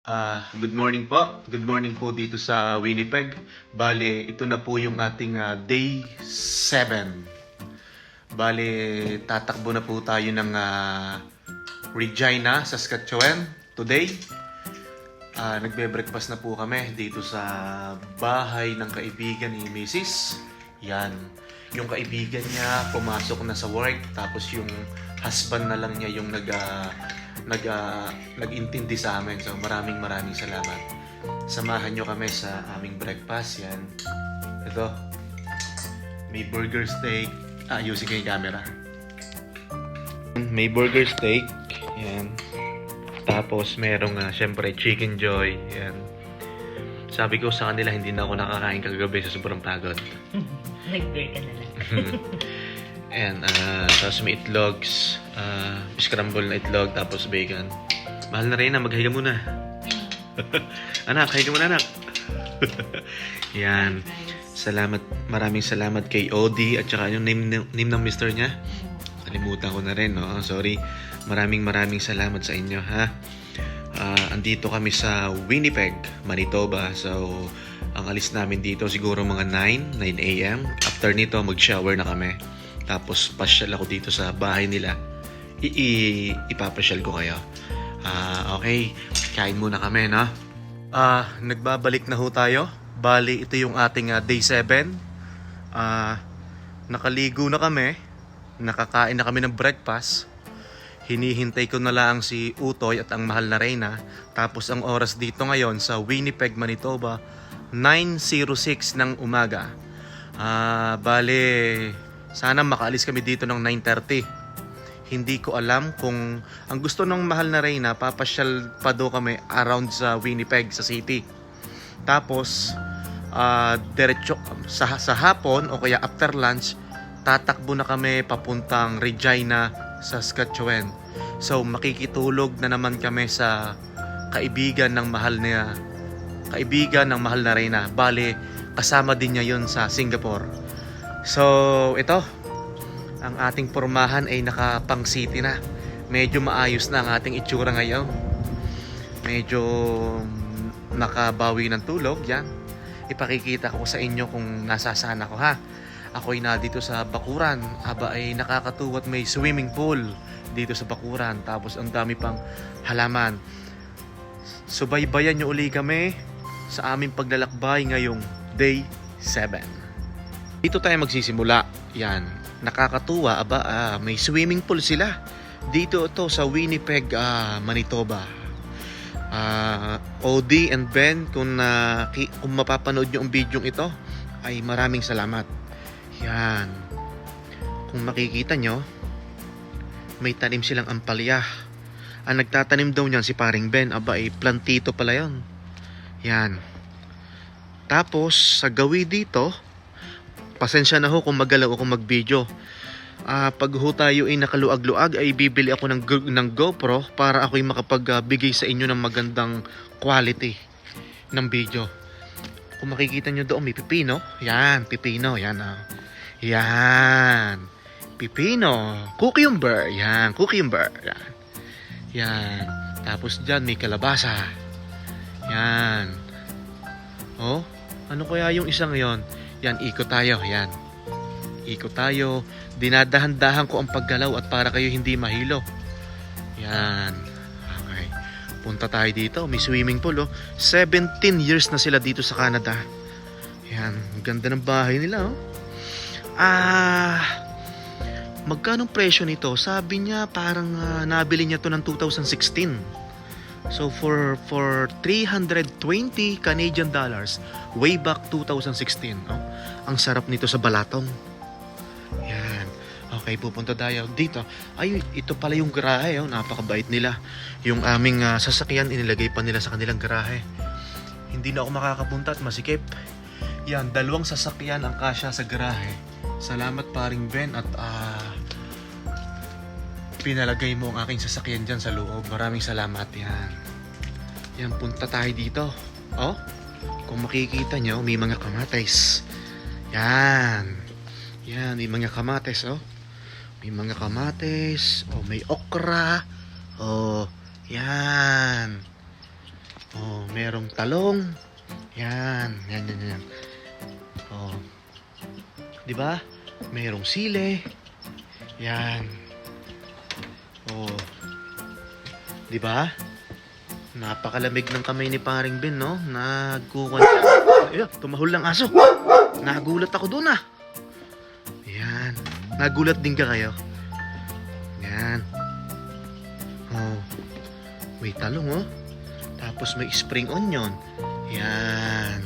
Good morning po. Good morning po dito sa Winnipeg. Bale, ito na po yung ating day 7. Bale, tatakbo na po tayo ng Regina, Saskatchewan today. Nagbe-breakfast na po kami dito sa bahay ng kaibigan ni Mrs. Yan. Yung kaibigan niya pumasok na sa work, tapos yung husband na lang niya yung nag-intindi sa amin. So maraming salamat. Samahan nyo kami sa aming breakfast. Yan. Ito. May burger steak. Ayusin ko yung camera. May burger steak. Yan. Tapos merong syempre chicken joy. Yan. Sabi ko sa kanila hindi na ako nakakain kagabi sa sobrang pagod. Nag-beer ka na lang. And tapos may itlogs, scramble na itlog, tapos bacon. Mahal na rin na, maghiga muna. Anak, higa muna anak. Yan. Salamat, maraming salamat kay Odi at saka yung name ng mister niya. Kalimutan ko na rin, no? Sorry. Maraming salamat sa inyo, ha? Andito kami sa Winnipeg, Manitoba. So, ang alis namin dito siguro mga 9 a.m. After nito, mag-shower na kami. Tapos, pasyal ako dito sa bahay nila. Ipapasyal ko kayo. Okay, kain muna kami, no? Nagbabalik na ho tayo. Bali, ito yung ating day 7. Nakaligo na kami. Nakakain na kami ng breakfast. Hinihintay ko na lang si Utoy at ang mahal na Reyna. Tapos ang oras dito ngayon sa Winnipeg, Manitoba, 9:06 ng umaga. Bale, sana makaalis kami dito ng 9:30. Hindi ko alam kung ang gusto ng mahal na Reyna, papasyal pa do kami around sa Winnipeg, sa city. Tapos, diretso sa hapon o kaya after lunch, tatakbo na kami papuntang Regina, Saskatchewan. So, makikitulog na naman kami sa kaibigan ng mahal na Reyna. Bale, kasama din niya yun sa Singapore. So, ito, ang ating pormahan ay nakapang city na. Medyo maayos na ang ating itsura ngayon. Medyo nakabawi ng tulog, yan. Ipakikita ko sa inyo kung nasasaan ako, ha. Ako'y na dito sa bakuran. Aba ay nakakatuwa at may swimming pool dito sa bakuran. Tapos ang dami pang halaman. Subaybayan nyo uli kami sa aming paglalakbay ngayong day 7. Dito tayo magsisimula. Yan. Nakakatuwa. Aba, may swimming pool sila. Dito ito sa Winnipeg, Manitoba. Odi and Ben, kung mapapanood nyo ang video ito, ay maraming salamat. Yan. Kung makikita nyo, may tanim silang ampalaya. Ang nagtatanim daw niyan si paring Ben. Aba, plantito pala yun. Yan. Tapos, sa gawi dito, pasensya na ho kung magalaw ako mag-video. Pag ho tayo ay nakaluag-luag, ay bibili ako ng GoPro para ako'y makapagbigay sa inyo ng magandang quality ng video. Kung makikita nyo doon, may pipino. Yan, pipino. Yan, yan. Pipino. Cucumber. Yan, cucumber. Yan. Yan. Tapos dyan, may kalabasa. Yan. Oh, ano kaya yung isang yon? Yan, ikot tayo. Yan. Ikot tayo. Dinadahan-dahan ko ang paggalaw at para kayo hindi mahilo. Yan. Okay. Punta tayo dito. May swimming pool, oh. 17 years na sila dito sa Canada. Yan. Ganda ng bahay nila, oh. Magkano presyo nito? Sabi niya parang nabili niya to ng 2016. So for 320 Canadian dollars way back 2016. Oh. Ang sarap nito sa balatong. Yan. Okay, pupunta tayo dito. Ay, ito pala yung garahe. Oh. Napakabait nila. Yung aming sasakyan, inilagay pa nila sa kanilang garahe. Hindi na ako makakapunta at masikip. Yan, 2 sasakyan ang kasya sa garahe. Salamat paring Ben at pinalagay mo ang aking sasakyan dyan sa loob. Maraming salamat. Yan. Yan, punta tayo dito. Oh, kung makikita nyo, may mga kamatis. Yan. Yan, may mga kamatis, oh. May mga kamatis. Oh, may okra. Oh, yan. Oh, merong talong. Yan, yan, yan, yan. Oh, di ba? Merong sile. Yan. Oh, di ba? Napakalamig ng kamay ni Paring Ben, no? Nagkukuha. Ay, tumahol lang aso. Nagulat ako doon, ah. Yan. Nagulat din ka kayo? Yan. Oh. May talong, oh. Tapos may spring onion. Yan.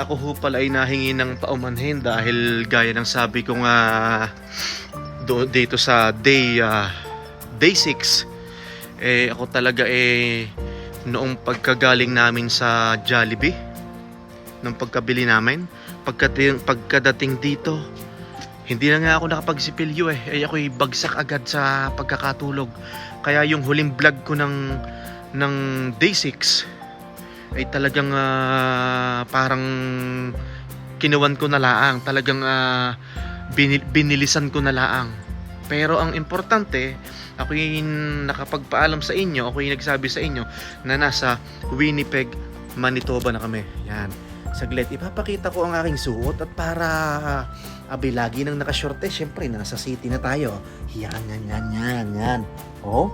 Ako ho pala ay nahingi ng paumanhin dahil gaya ng sabi ko nga dito sa day 6. Ako talaga noong pagkagaling namin sa Jollibee, nung pagkabili namin, pagkadating dito, hindi na nga ako nakapagsipilyo ako'y bagsak agad sa pagkakatulog. Kaya yung huling vlog ko ng day 6 ay talagang parang kinuwan ko na laang, talagang binilisan ko na laang. Pero ang importante, ako yung nakapagpaalam sa inyo, ako yung nagsabi sa inyo na nasa Winnipeg, Manitoba na kami. Yan. Saglit, ipapakita ko ang aking suot at para lagi nang nakashorte, syempre nasa city na tayo. Yan, yan, yan, yan, yan. Oh.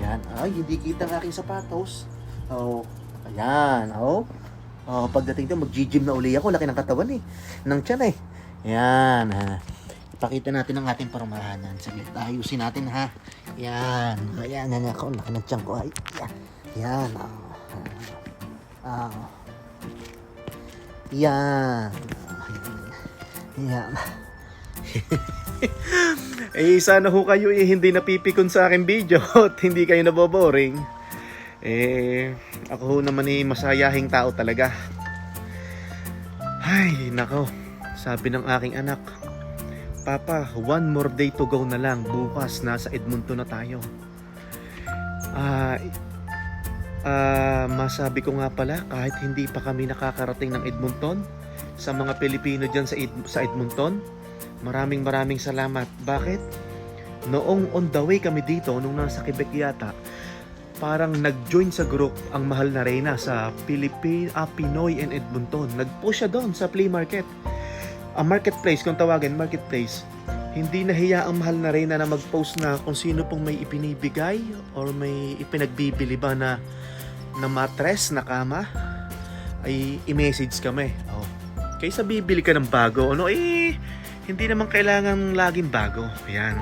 Yan. Ay, hindi kita ang aking sapatos. Oh. Ayan. Oh. Oh, pagdating doon, mag-gym na uli ako. Laki ng katawan ng tiyan Yan. Ipakita natin ang ating paramahanan. Saglit, ayusin natin ha. Yan. Ayan, yan ako. Laki ng tiyan ko. Ay, yan. Yan. Yan. Yan. Sana ho kayo hindi napipikon sa aking video at hindi kayo naboboring. Ako ho naman masayahing tao talaga. Ay, nako. Sabi ng aking anak, Papa, 1 more day to go na lang. Bukas nasa Edmonton na tayo. Masabi ko nga pala, kahit hindi pa kami nakakarating ng Edmonton, sa mga Pilipino dyan sa Edmonton, maraming salamat. Bakit? Noong on the way kami dito, nung nasa Quebec yata, parang nag-join sa group ang mahal na Reyna sa Pinoy and Edmonton. Nag-post siya doon sa flea market. Ang marketplace, kung tawagin, marketplace. Hindi nahiya ang mahal na Reyna na mag-post na kung sino pong may ipinibigay or may ipinagbibili ba na mattress, na kama, ay i-message kami. Oh. Kaysa bibili ka ng bago, hindi naman kailangan laging bago. Ayan.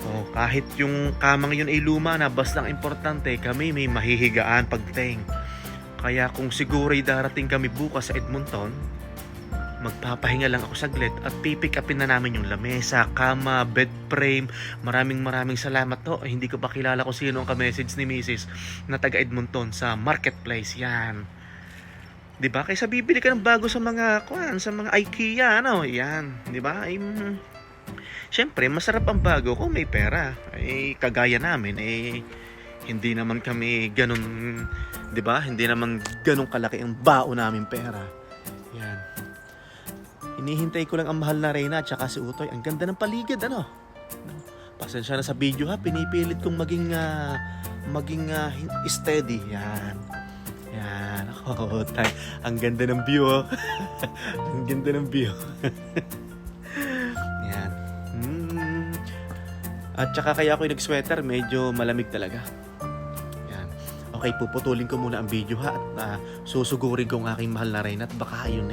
Oh, kahit yung kamang yun ay luma na, basta ang importante kami may mahihigaan pagdating. Kaya kung siguro'y darating kami bukas sa Edmonton, magpapahinga lang ako saglit at pipick upin na namin yung lamesa, kama, bed frame. Maraming salamat to. Hindi ko pa kilala kung sino ang ka-message ni Mrs. na taga Edmonton sa marketplace. Yan. 'Di ba? Kaysa bibili ka ng bago sa mga IKEA, Yan, 'di ba? Siyempre, masarap ang bago kung may pera. Kagaya namin, hindi naman kami ganun, 'di ba? Hindi naman ganun kalaki ang bao namin pera. Yan. Hinihintay ko lang ang mahal na Reyna at saka si Utoy. Ang ganda ng paligid, Pasensya na sa video ha, pinipilit kong maging steady. Yan. Yan. Ang ganda ng view, Ang ganda ng view. Yan. At saka kaya ako nag-sweater, medyo malamig talaga. Yan. Okay, puputulin ko muna ang video ha at susugurin ko ang aking mahal na Reyna at baka yun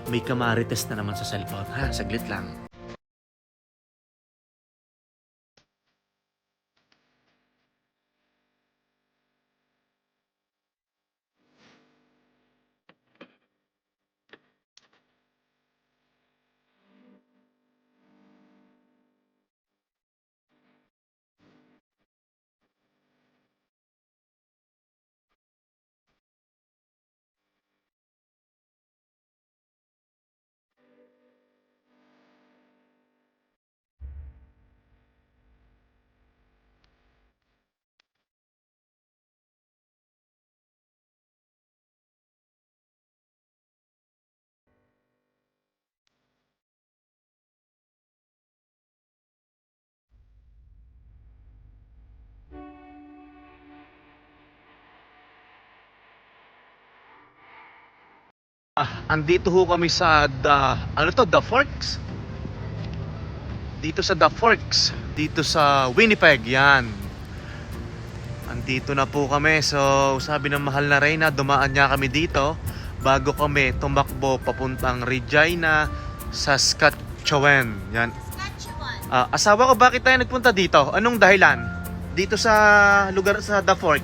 may kamarites na naman sa cellphone ha. Saglit lang. Andito ho kami sa The Forks. Dito sa The Forks, dito sa Winnipeg, yan. Andito na po kami. So, sabi ng mahal na Reyna, dumaan niya kami dito bago kami tumakbo papuntang Regina, Saskatchewan. Yan. Asawa ko, bakit tayo nagpunta dito? Anong dahilan? Dito sa lugar sa The Fork.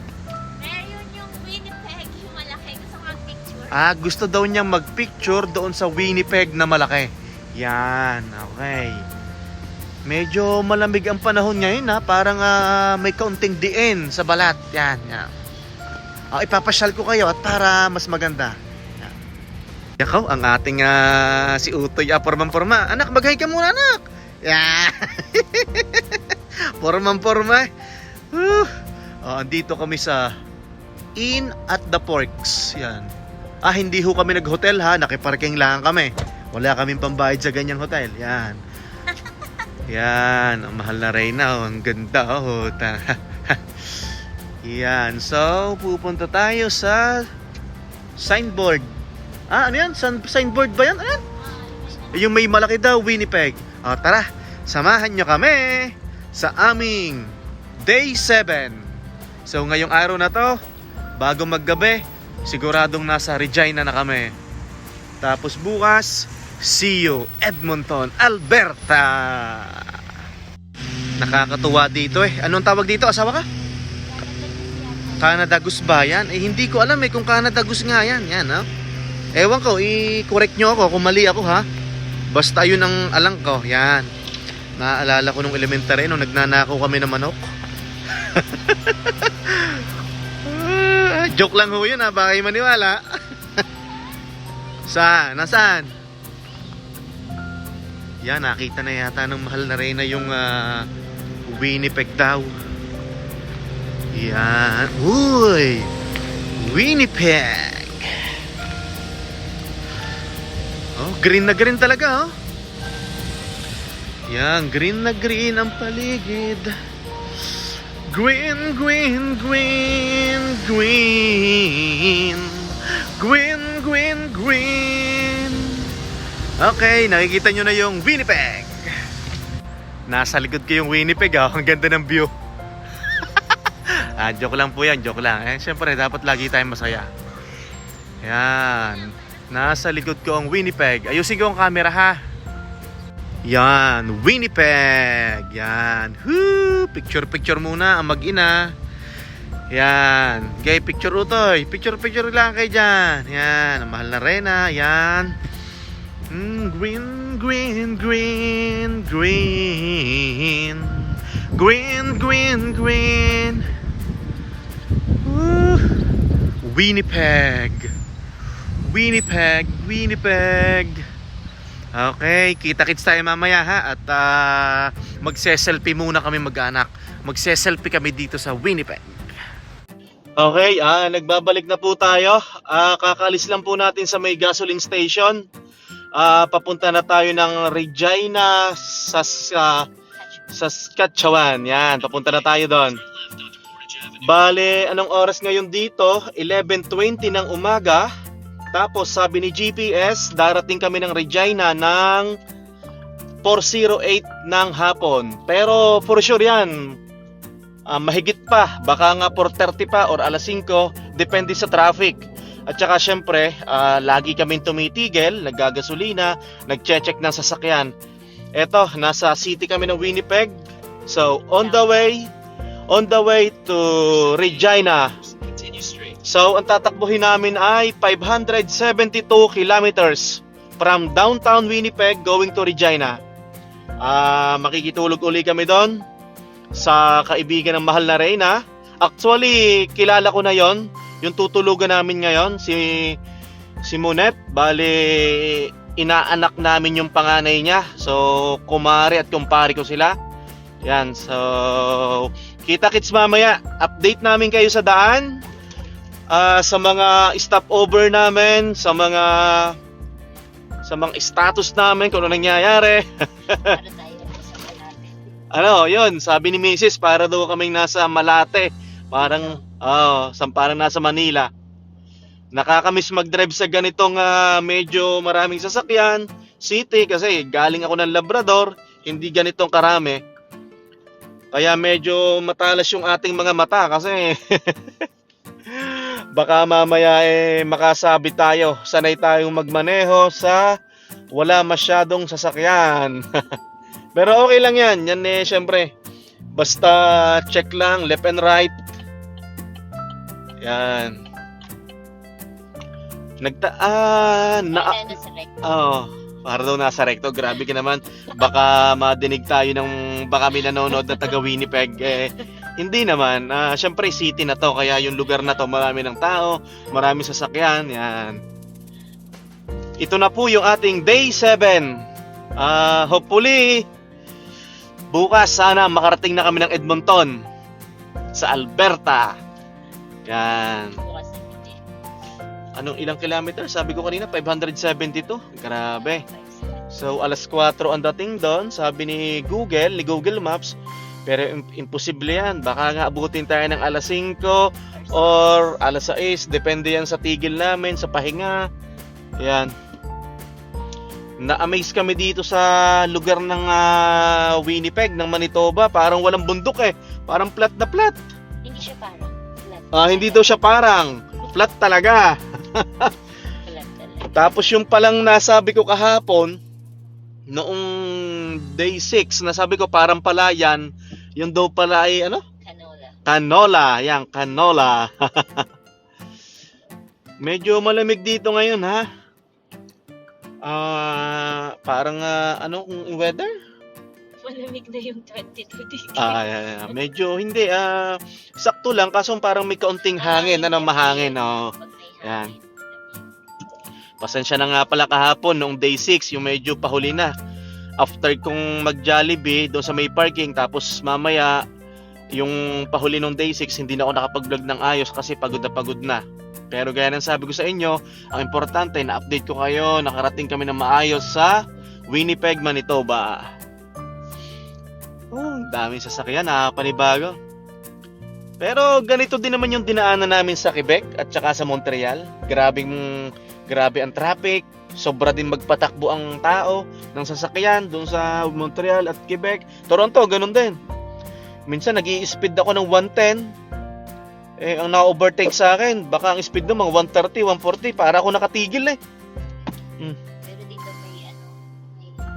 Meron yung Winnipeg, yung malaki. Gusto ko mag-picture. Gusto daw niyang magpicture doon sa Winnipeg na malaki. Yan, okay. Medyo malamig ang panahon ngayon ha. Parang may kaunting diin sa balat. Yan, yan. Ipapasyal ko kayo at para mas maganda. Yan. Yakaw, ang ating si Utoy, pormang-porma. Anak, maghay ka muna, anak. Yan. Pormang-porma. Andito kami sa Inn at the Forks. Yan. Hindi ho kami nag-hotel ha. Nakiparking lang kami. Wala kaming pambayad sa ganyang hotel. Yan. Yan, ang mahal na Reyna, ang ganda Yan, so pupunta tayo sa signboard. Ano yan? Signboard ba yan? Ano yan? Yung may malaki daw, Winnipeg. Tara, samahan nyo kami sa aming Day 7. So ngayong araw na to, bago maggabi, siguradong nasa Regina na kami. Tapos bukas, see you, Edmonton, Alberta. Nakakatuwa dito eh. Anong tawag dito, asawa ka? Canada Goose ba yan? Hindi ko alam kung Canada Goose nga yan. Yan ha. Ewan ko, i-correct nyo ako kung mali ako ha. Basta yun ang alam ko. Yan. Naalala ko nung elementary nung nagnanakaw kami ng manok. Joke lang ho yun ha. Baka kayo maniwala. Saan? Nasaan? Yan, nakita na yata ng mahal na Reyna yung Winnipeg daw. Yan. Uy! Winnipeg! Green na green talaga Yan, green na green ang paligid. Green, green, green, green. Green, green, green. Okay, nakikita nyo na yung Winnipeg. Nasa likod ko yung Winnipeg Ang ganda ng view. Joke lang po yan, joke lang. Siyempre, dapat lagi tayong masaya. Yan. Nasa likod ko ang Winnipeg. Ayusin ko ang camera ha. Yan, Winnipeg. Yan. Picture muna ang mag-ina. Yan. Okay, picture Utoy. Picture lang kayo dyan. Yan, ang mahal na Reyna. Yan. Green, green, green, green. Green, green, green. Winnipeg. Winnipeg, Winnipeg. Okay, kita-kits tayo mamaya ha. At magse-selfie muna kami mag-anak. Magse-selfie kami dito sa Winnipeg. Okay, nagbabalik na po tayo. Kakaalis lang po natin sa may gasoline station. Papunta na tayo ng Regina, Saskatchewan. Yan, papunta na tayo doon. Bale, anong oras ngayon dito? 11:20 ng umaga. Tapos sabi ni GPS, darating kami ng Regina ng 4:08 ng hapon. Pero for sure yan, mahigit pa. Baka nga 4:30 pa or alas 5. Depende sa traffic. At saka syempre, lagi kaming tumitigil, naggagasolina, nagche-check ng sasakyan. Eto, nasa city kami ng Winnipeg. So, on the way to Regina. So, ang tatakbuhin namin ay 572 kilometers from downtown Winnipeg going to Regina. Makikitulog uli kami doon sa kaibigan ng mahal na Reyna. Actually, kilala ko na yon. Yung tutulugan namin ngayon, si Monet. Bale, inaanak namin yung panganay niya. So, kumari at kumpari ko sila. Yan, so kita-kits mamaya. Update namin kayo sa daan, sa mga stopover namin, sa mga status namin, kung ano nangyayari. Yun, sabi ni Mrs. para daw kaming nasa Malate. Parang nasa Manila. Nakakamiss mag-drive sa ganitong medyo maraming sasakyan, city, kasi galing ako ng Labrador, hindi ganitong karami. Kaya medyo matalas yung ating mga mata kasi baka mamaya makasabi tayo, sanay tayong magmaneho sa wala masyadong sasakyan. Pero okay lang yan, yan syempre, basta check lang, left and right. Yan. Ano sa recto? Para daw nasa recto. Grabe ka naman. Baka madinig tayo ng baka may nanonood na taga Winnipeg. Hindi naman. Syempre city na to. Kaya yung lugar na to marami ng tao. Marami sasakyan. Yan. Ito na po yung ating day 7. Hopefully, bukas sana makarating na kami ng Edmonton. Sa Alberta. Yan. Bukas na hindi. Anong ilang kilometer? Sabi ko kanina, 572. Grabe. So, alas 4 ang dating doon. Sabi ni Google Maps. Pero imposible yan. Baka nga abutin tayo ng alas 5 or alas 6. Depende yan sa tigil namin, sa pahinga. Yan. Na-amaze kami dito sa lugar ng Winnipeg, ng Manitoba. Parang walang bundok Parang flat na flat. Hindi siya parang flat. Hindi daw siya parang. Flat talaga. Flat talaga. Tapos yung palang nasabi ko kahapon, noong day 6, nasabi ko parang palayan, yung daw pala ay Canola. Canola. Yan, canola. Medyo malamig dito ngayon ha. Parang anong weather? Malamig na yung 22 degrees. Medyo hindi sakto lang kaso parang may kaunting hangin, mahangin. Pag may Yan. hangin. Pasensya na nga pala kahapon noong day 6, yung medyo pahuli na. After kong mag-Jollibee doon sa may parking, tapos mamaya yung pahuli nung day 6, hindi na ako nakapag-vlog ng ayos kasi pagod na. Pero gaya ng sabi ko sa inyo, ang importante na-update ko kayo, nakarating kami ng maayos sa Winnipeg, Manitoba. Daming sasakyan, panibago. Pero ganito din naman yung dinaanan namin sa Quebec at saka sa Montreal. Grabe ang traffic. Sobra din magpatakbo ang tao ng sasakyan doon sa Montreal at Quebec. Toronto, ganun din. Minsan nag-i-speed ako ng 110. Ang na-overtake sa akin, baka ang speed ng mga 130, 140. Para ako nakatigil Pero dito may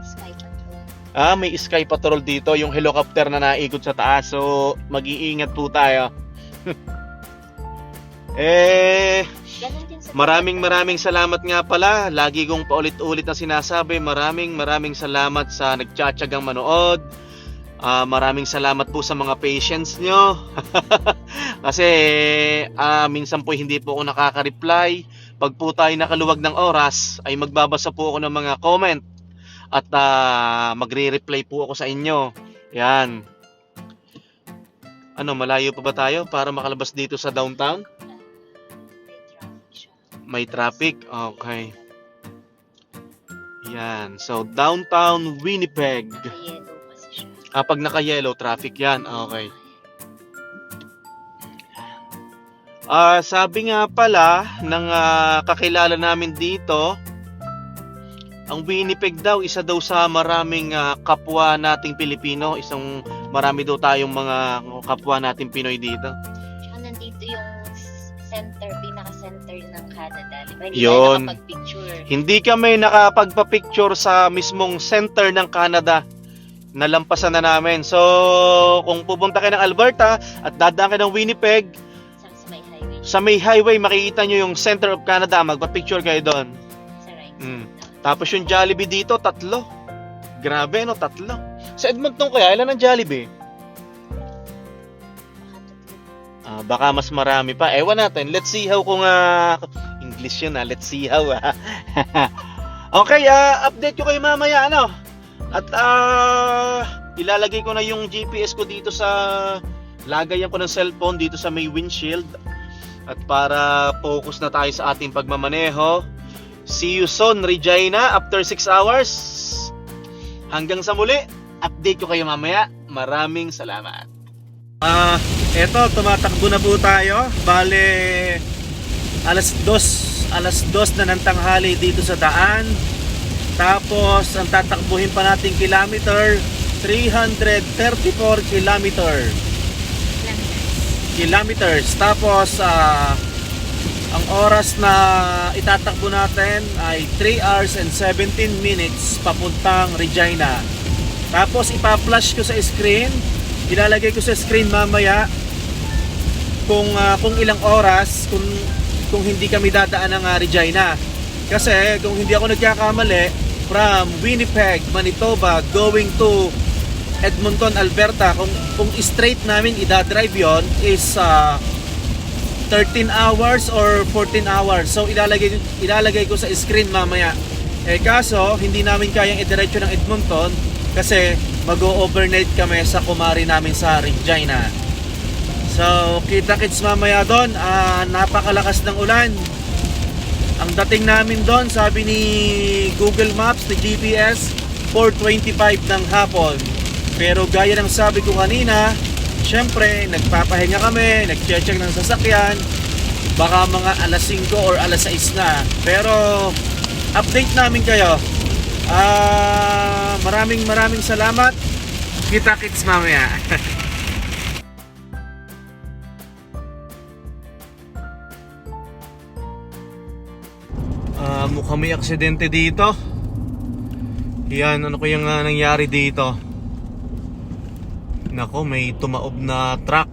Sky Patrol. May Sky Patrol dito, yung helicopter na naikot sa taas. So, mag-iingat po tayo. Ganun din sa Maraming salamat nga pala. Lagi kong paulit-ulit na sinasabi, maraming salamat sa nagtsatsagang manood. Maraming salamat po sa mga patience nyo. Kasi minsan po hindi po ako nakaka-reply. Pag po tayo nakaluwag ng oras, ay magbabasa po ako ng mga comment. At magre-reply po ako sa inyo. Yan. Malayo pa ba tayo para makalabas dito sa downtown? May traffic? Okay. Yan. So, downtown Winnipeg. Yellow kasi siya. Pag naka-yellow, traffic yan. Okay. Sabi nga pala ng kakilala namin dito, ang Winnipeg daw, isa daw sa maraming kapwa nating Pilipino. Marami daw tayong mga kapwa nating Pinoy dito. Tsaka nandito yung pinaka-center ng Canada. Diba? Hindi Yun. tayo nakapag-picture. Hindi kami nakapagpa-picture sa mismong center ng Canada. Nalampasan na namin. So, kung pupunta kayo ng Alberta at dadaan kayo ng Winnipeg, Sa may highway. sa may highway, makikita nyo yung center of Canada. Magpa-picture kayo doon. Sa right Mm. side. Tapos yung Jollibee dito, 3. Grabe, 3. Sa Edmonton kaya, ilan ang Jollibee? Baka mas marami pa. Ewan natin. Let's see how kung English yun Let's see how Okay, update ko kayo mamaya At ilalagay ko na yung GPS ko dito sa lagayan ko ng cellphone dito sa may windshield. At para focus na tayo sa ating pagmamaneho. See you soon, Regina, after 6 hours. Hanggang sa muli, update ko kayo mamaya. Maraming salamat. Eto, tumatakbo na po tayo. Bale, alas 2 na ng tanghali dito sa daan. Tapos ang tatakbuhin pa nating kilometer, 334 kilometers. Tapos ang oras na itatakbo natin ay 3 hours and 17 minutes papuntang Regina. Tapos ipa-flash ko sa screen, ilalagay ko sa screen mamaya kung ilang oras kung hindi kami dadaan ng Regina. Kasi kung hindi ako nagkakamali, from Winnipeg, Manitoba going to Edmonton, Alberta, kung straight namin idadrive yon is 13 hours or 14 hours. So ilalagay ko sa screen mamaya. Kaso hindi namin kayang idiretso ng Edmonton kasi mag-overnight kami sa kumari namin sa Regina. So kita-kits mamaya doon. Napakalakas ng ulan. Ang dating namin doon, sabi ni Google Maps, ni GPS, 4:25 ng hapon. Pero gaya ng sabi ko kanina, syempre, nagpapahinga kami, nag-check ng sasakyan, baka mga alas 5 or alas 6 na. Pero, update namin kayo. Maraming salamat. Kita-kits mamaya. Mukhang may aksidente dito. Yan, ano kaya nga nangyari dito? Nako, may tumaob na truck.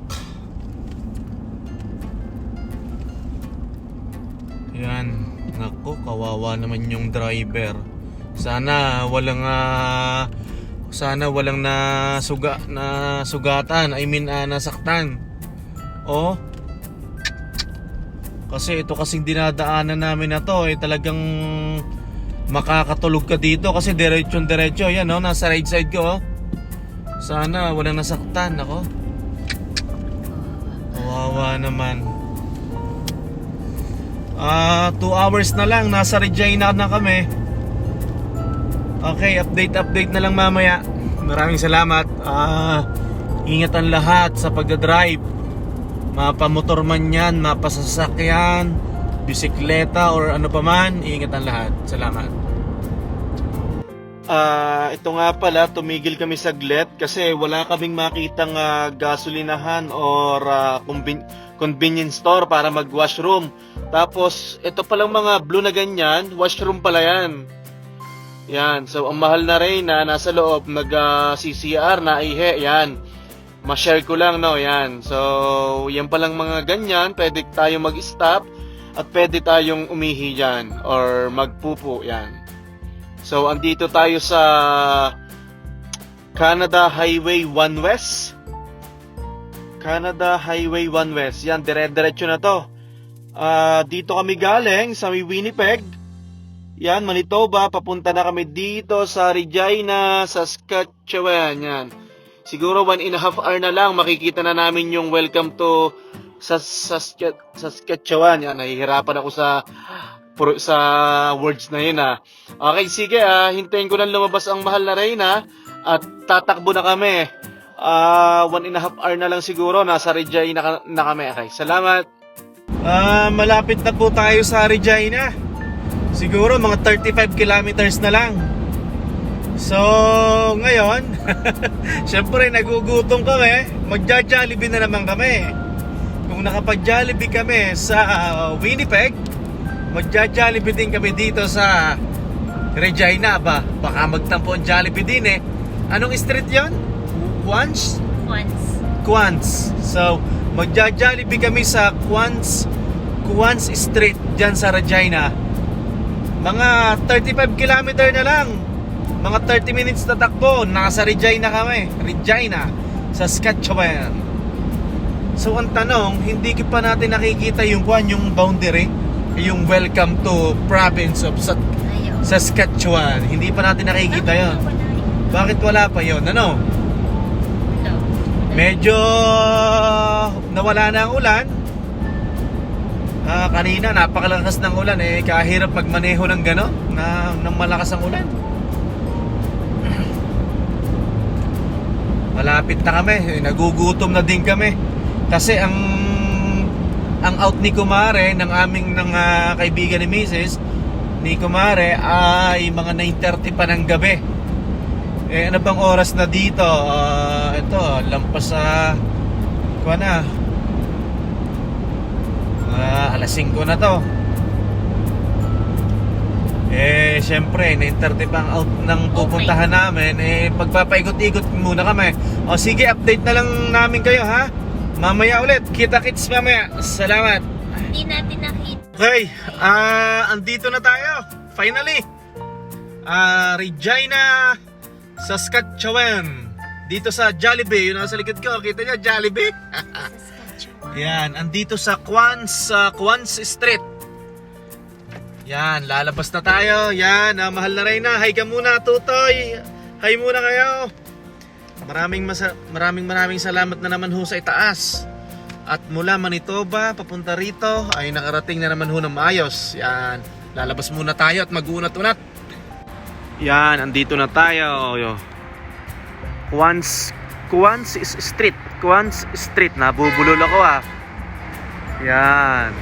Yan, nako, kawawa naman yung driver. Sana walang nasugatan, I mean nasaktan. Oh. Kasi ito kasing dinadaanan namin na to, talagang makakatulog ka dito kasi diretso yan, no? Nasa right side ko, oh. Sana walang nasaktan. Ako, kawawa naman. 2 hours na lang, nasa Regina na kami. Okay, update na lang mamaya. Maraming salamat. Ingat ang lahat sa pagdadrive. Mapamotor man yan, mapasasakyan, bisikleta or ano pa man, ingat ang lahat. Salamat. Ito nga pala, tumigil kami saglit kasi wala kaming makitang gasolinahan or convenience store para mag-washroom. Tapos, ito palang mga blue na ganyan, washroom pala yan. Yan, so ang mahal na rin na nasa loob, nag-CCR na ihe, yan. Ma-share ko lang, no, yan. So, yan palang mga ganyan, pwede tayo mag-stop at pwede tayong umihi dyan or magpupo, yan. So, andito tayo sa Canada Highway 1 West. Canada Highway 1 West. Yan, dire-diretso na to. Dito kami galing sa Winnipeg. Yan, Manitoba. Papunta na kami dito sa Regina, Saskatchewan. Yan. Siguro 1.5 hour na lang makikita na namin yung welcome to Saskatchewan. Yan, nahihirapan ako sa words na yun. Okay, sige, hintayin ko lang lumabas ang mahal na Reyna at tatakbo na kami. 1.5 hour na lang siguro, nasa Regina na kami. Okay, salamat. Malapit na po tayo sa Regina. Siguro mga 35 kilometers na lang. So, ngayon, syempre nagugutom kami, magja-Jollibee na naman kami. Kung nakapag-Jollibee kami sa Winnipeg, magja-Jollibee din kami dito sa Regina ba? Baka magtampo ang Jollibee din eh. Anong street yon? Quans? Quans. So, magja-Jollibee kami sa Quans Street dyan sa Regina. Mga 35 kilometer na lang. Mga 30 minutes na takbo, nasa Regina kami. Regina, Saskatchewan. So ang tanong, hindi pa natin nakikita yung boundary, yung welcome to province of Saskatchewan. Hindi pa natin nakikita yon. Bakit wala pa yon? Ano? Medyo nawala na ang ulan. Kanina napakalakas ng ulan kahirap magmaneho ng gano'n ng malakas ang ulan. Malapit na kami, nagugutom na din kami. Kasi ang ang out ni Kumare ng aming kaibigan ni Mrs. ni Kumare ay mga 9:30 pa ng gabi. Eh ano bang oras na dito? Ito, lampas sa kuha na. Alas 5 na to. Eh syempre 9:30 pa ang out ng pupuntahan namin. Eh pagpapaikot-ikot muna kami. O sige, update na lang namin kayo ha. Mamaya ulit, kita-kits mamaya. Salamat. Hindi natin nakita. Okay, andito na tayo. Finally. Regina, Saskatchewan. Dito sa Jollibee. Yun nasa likod ko. Kita niyo, Jollibee? Yan, andito sa Quans Street. Yan, lalabas na tayo. Yan, mahal na Reyna. Hi ka muna, Tutoy. Hi muna kayo. Maraming salamat na naman ho sa itaas. At mula Manitoba, papunta rito, ay nakarating na naman ho ng maayos. Yan, lalabas muna tayo at mag-unat-unat. Yan, andito na tayo. Quans Street. Nabubulol ako Yan.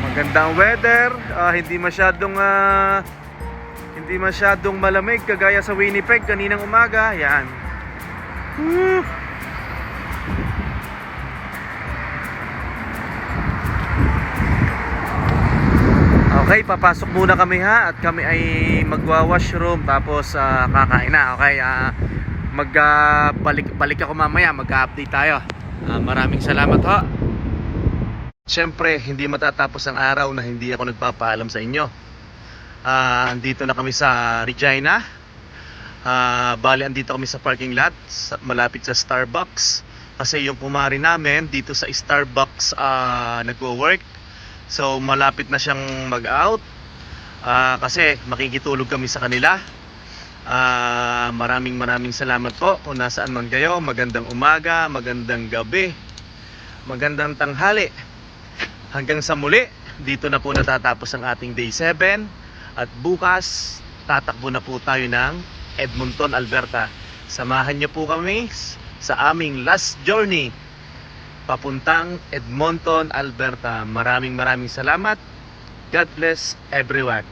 Magandang weather. Hindi masyadong malamig kagaya sa Winnipeg kaninang umaga. Yan. Okay, papasok muna kami at kami ay magwa-washroom tapos kakain na. Okay, balik ako mamaya, mag-update tayo. Maraming salamat ho. Siyempre, hindi matatapos ang araw na hindi ako nagpapaalam sa inyo. Andito na kami sa Regina. Bali, andito kami sa parking lot, malapit sa Starbucks. Kasi yung kumari namin dito sa Starbucks nagwo-work. So, malapit na siyang mag-out. Kasi makikitulog kami sa kanila. Maraming salamat po kung nasaan man kayo. Magandang umaga, magandang gabi, magandang tanghali. Hanggang sa muli, dito na po natatapos ang ating day 7. At bukas, tatakbo na po tayo ng Edmonton, Alberta. Samahan niyo po kami sa aming last journey papuntang Edmonton, Alberta. Maraming salamat. God bless everyone.